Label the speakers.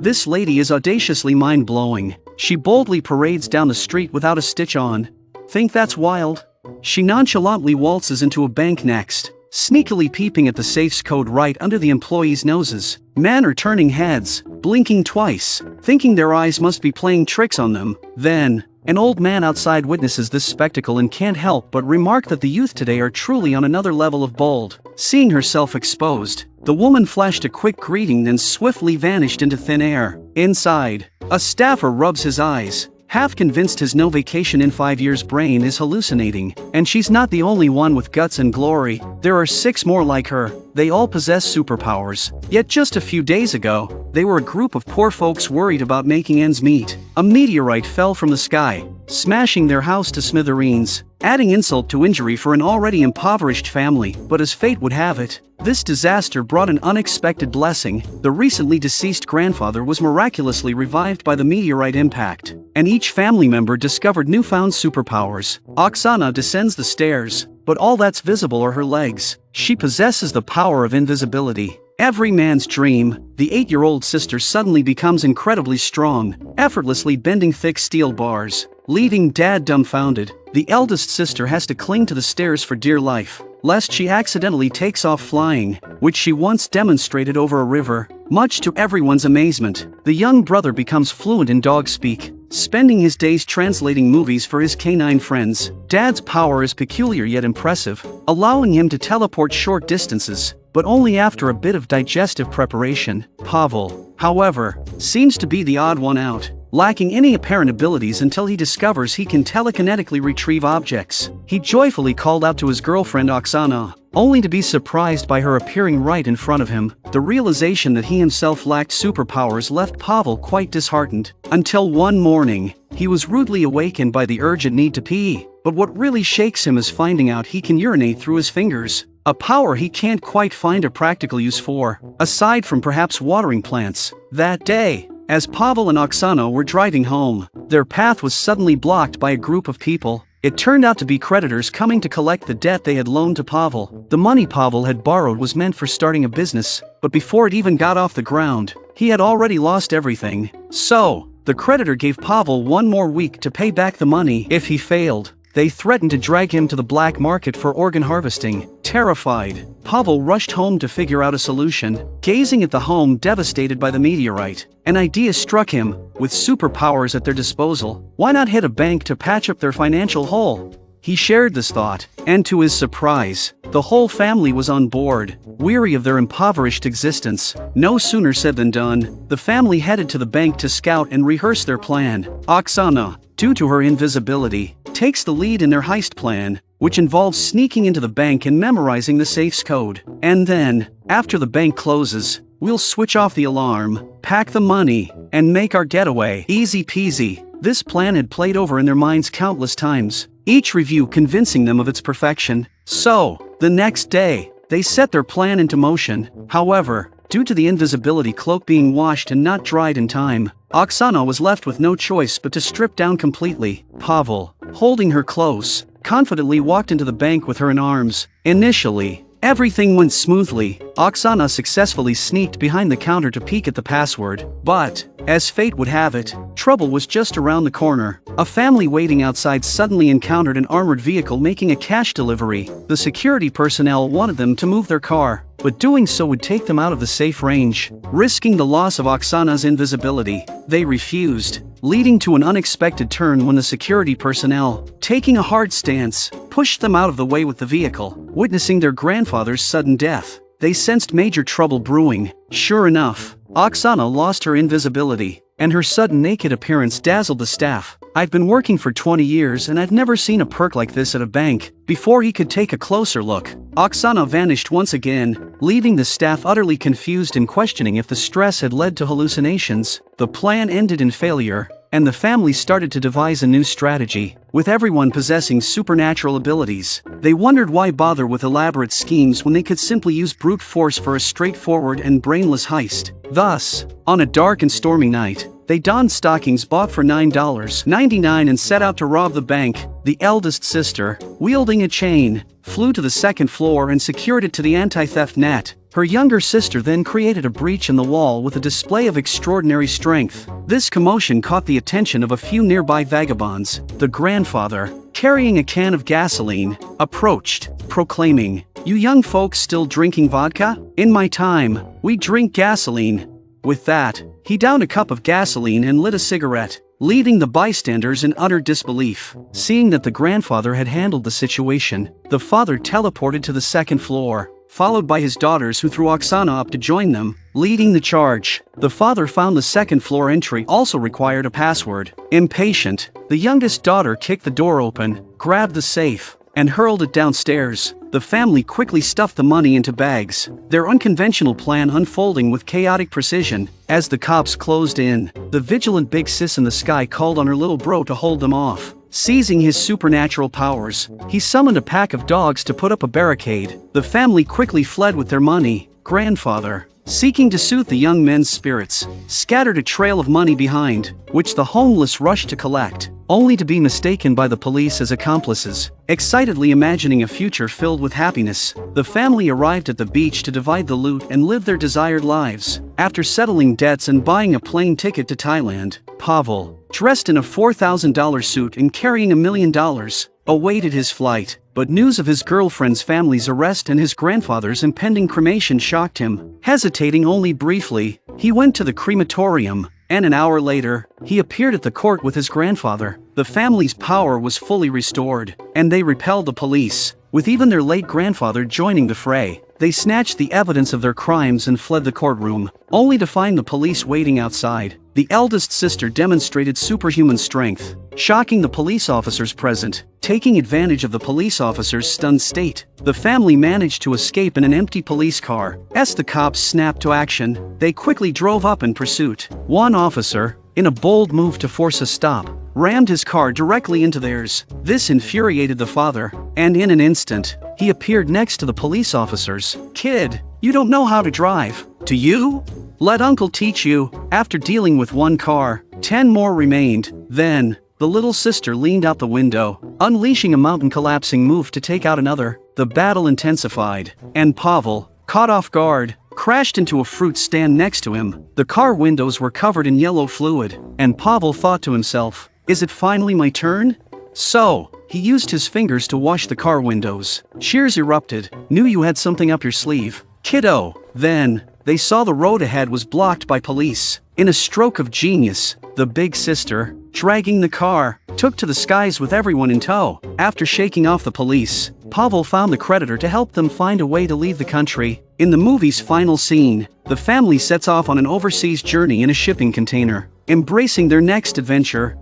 Speaker 1: This lady is audaciously mind-blowing. She boldly parades down the street without a stitch on. Think that's wild? She nonchalantly waltzes into a bank next, sneakily peeping at the safe's code right under the employees' noses. Men are turning heads, blinking twice, thinking their eyes must be playing tricks on them. Then, an old man outside witnesses this spectacle and can't help but remark that the youth today are truly on another level of bold. Seeing herself exposed, the woman flashed a quick greeting then swiftly vanished into thin air. Inside, a staffer rubs his eyes, half convinced his no vacation in 5 years brain is hallucinating. And she's not the only one with guts and glory. There are 6 more like her. They all possess superpowers. Yet just a few days ago, they were a group of poor folks worried about making ends meet. A meteorite fell from the sky, smashing their house to smithereens, adding insult to injury for an already impoverished family. But as fate would have it, this disaster brought an unexpected blessing. The recently deceased grandfather was miraculously revived by the meteorite impact, and each family member discovered newfound superpowers. Oksana descends the stairs, but all that's visible are her legs. She possesses the power of invisibility. Every man's dream, the 8-year-old sister suddenly becomes incredibly strong, effortlessly bending thick steel bars, leaving dad dumbfounded. The eldest sister has to cling to the stairs for dear life, lest she accidentally takes off flying, which she once demonstrated over a river. Much to everyone's amazement, the young brother becomes fluent in dog speak, spending his days translating movies for his canine friends. Dad's power is peculiar yet impressive, allowing him to teleport short distances, but only after a bit of digestive preparation. Pavel, however, seems to be the odd one out, lacking any apparent abilities until he discovers he can telekinetically retrieve objects. He joyfully called out to his girlfriend Oksana, only to be surprised by her appearing right in front of him. The realization that he himself lacked superpowers left Pavel quite disheartened, until one morning, he was rudely awakened by the urgent need to pee. But what really shakes him is finding out he can urinate through his fingers, a power he can't quite find a practical use for, aside from perhaps watering plants. That day, as Pavel and Oksana were driving home, their path was suddenly blocked by a group of people. It turned out to be creditors coming to collect the debt they had loaned to Pavel. The money Pavel had borrowed was meant for starting a business, but before it even got off the ground, he had already lost everything. So, the creditor gave Pavel 1 more week to pay back the money. If he failed, they threatened to drag him to the black market for organ harvesting. Terrified, Pavel rushed home to figure out a solution. Gazing at the home devastated by the meteorite, an idea struck him. With superpowers at their disposal, why not hit a bank to patch up their financial hole? He shared this thought, and to his surprise, the whole family was on board, weary of their impoverished existence. No sooner said than done. The family headed to the bank to scout and rehearse their plan. Oksana, due to her invisibility, takes the lead in their heist plan, which involves sneaking into the bank and memorizing the safe's code. And then, after the bank closes, we'll switch off the alarm, pack the money, and make our getaway. Easy peasy. This plan had played over in their minds countless times, each review convincing them of its perfection. So, the next day, they set their plan into motion. However, due to the invisibility cloak being washed and not dried in time, Oksana was left with no choice but to strip down completely. Pavel, holding her close, confidently walked into the bank with her in arms. Initially, everything went smoothly. Oksana successfully sneaked behind the counter to peek at the password. But, as fate would have it, trouble was just around the corner. A family waiting outside suddenly encountered an armored vehicle making a cash delivery. The security personnel wanted them to move their car, but doing so would take them out of the safe range, risking the loss of Oksana's invisibility. They refused, leading to an unexpected turn when the security personnel, taking a hard stance, pushed them out of the way with the vehicle. Witnessing their grandfather's sudden death, they sensed major trouble brewing. Sure enough, Oksana lost her invisibility, and her sudden naked appearance dazzled the staff. I've been working for 20 years and I've never seen a perk like this at a bank. Before he could take a closer look, Oksana vanished once again, leaving the staff utterly confused and questioning if the stress had led to hallucinations. The plan ended in failure, and the family started to devise a new strategy. With everyone possessing supernatural abilities, they wondered why bother with elaborate schemes when they could simply use brute force for a straightforward and brainless heist. Thus, on a dark and stormy night, they donned stockings bought for $9.99 and set out to rob the bank. The eldest sister, wielding a chain, flew to the second floor and secured it to the anti-theft net. Her younger sister then created a breach in the wall with a display of extraordinary strength. This commotion caught the attention of a few nearby vagabonds. The grandfather, carrying a can of gasoline, approached, proclaiming, "You young folks still drinking vodka? In my time, we drink gasoline." With that, he downed a cup of gasoline and lit a cigarette, leaving the bystanders in utter disbelief. Seeing that the grandfather had handled the situation, the father teleported to the second floor, followed by his daughters, who threw Oksana up to join them, leading the charge. The father found the second floor entry also required a password. Impatient, the youngest daughter kicked the door open, grabbed the safe, and hurled it downstairs. The family quickly stuffed the money into bags, their unconventional plan unfolding with chaotic precision. As the cops closed in, the vigilant big sis in the sky called on her little bro to hold them off. Seizing his supernatural powers, he summoned a pack of dogs to put up a barricade. The family quickly fled with their money. Grandfather, seeking to soothe the young men's spirits, scattered a trail of money behind, which the homeless rushed to collect, only to be mistaken by the police as accomplices. Excitedly imagining a future filled with happiness, the family arrived at the beach to divide the loot and live their desired lives. After settling debts and buying a plane ticket to Thailand, Pavel, dressed in a $4,000 suit and carrying $1 million, awaited his flight. But news of his girlfriend's family's arrest and his grandfather's impending cremation shocked him. Hesitating only briefly, he went to the crematorium, and an hour later, he appeared at the court with his grandfather. The family's power was fully restored, and they repelled the police, with even their late grandfather joining the fray. They snatched the evidence of their crimes and fled the courtroom, only to find the police waiting outside. The eldest sister demonstrated superhuman strength, shocking the police officers present. Taking advantage of the police officers' stunned state, the family managed to escape in an empty police car. As the cops snapped to action, they quickly drove up in pursuit. One officer, in a bold move to force a stop, rammed his car directly into theirs. This infuriated the father, and in an instant, he appeared next to the police officers. "Kid, you don't know how to drive, do you? Let uncle teach you." After dealing with one car, 10 more remained. Then, the little sister leaned out the window, unleashing a mountain-collapsing move to take out another. The battle intensified, and Pavel, caught off guard, crashed into a fruit stand next to him. The car windows were covered in yellow fluid, and Pavel thought to himself, "Is it finally my turn?" So, he used his fingers to wash the car windows. Cheers erupted. "Knew you had something up your sleeve, kiddo." Then, they saw the road ahead was blocked by police. In a stroke of genius, the big sister, dragging the car, took to the skies with everyone in tow. After shaking off the police, Pavel found the creditor to help them find a way to leave the country. In the movie's final scene, the family sets off on an overseas journey in a shipping container. Embracing their next adventure,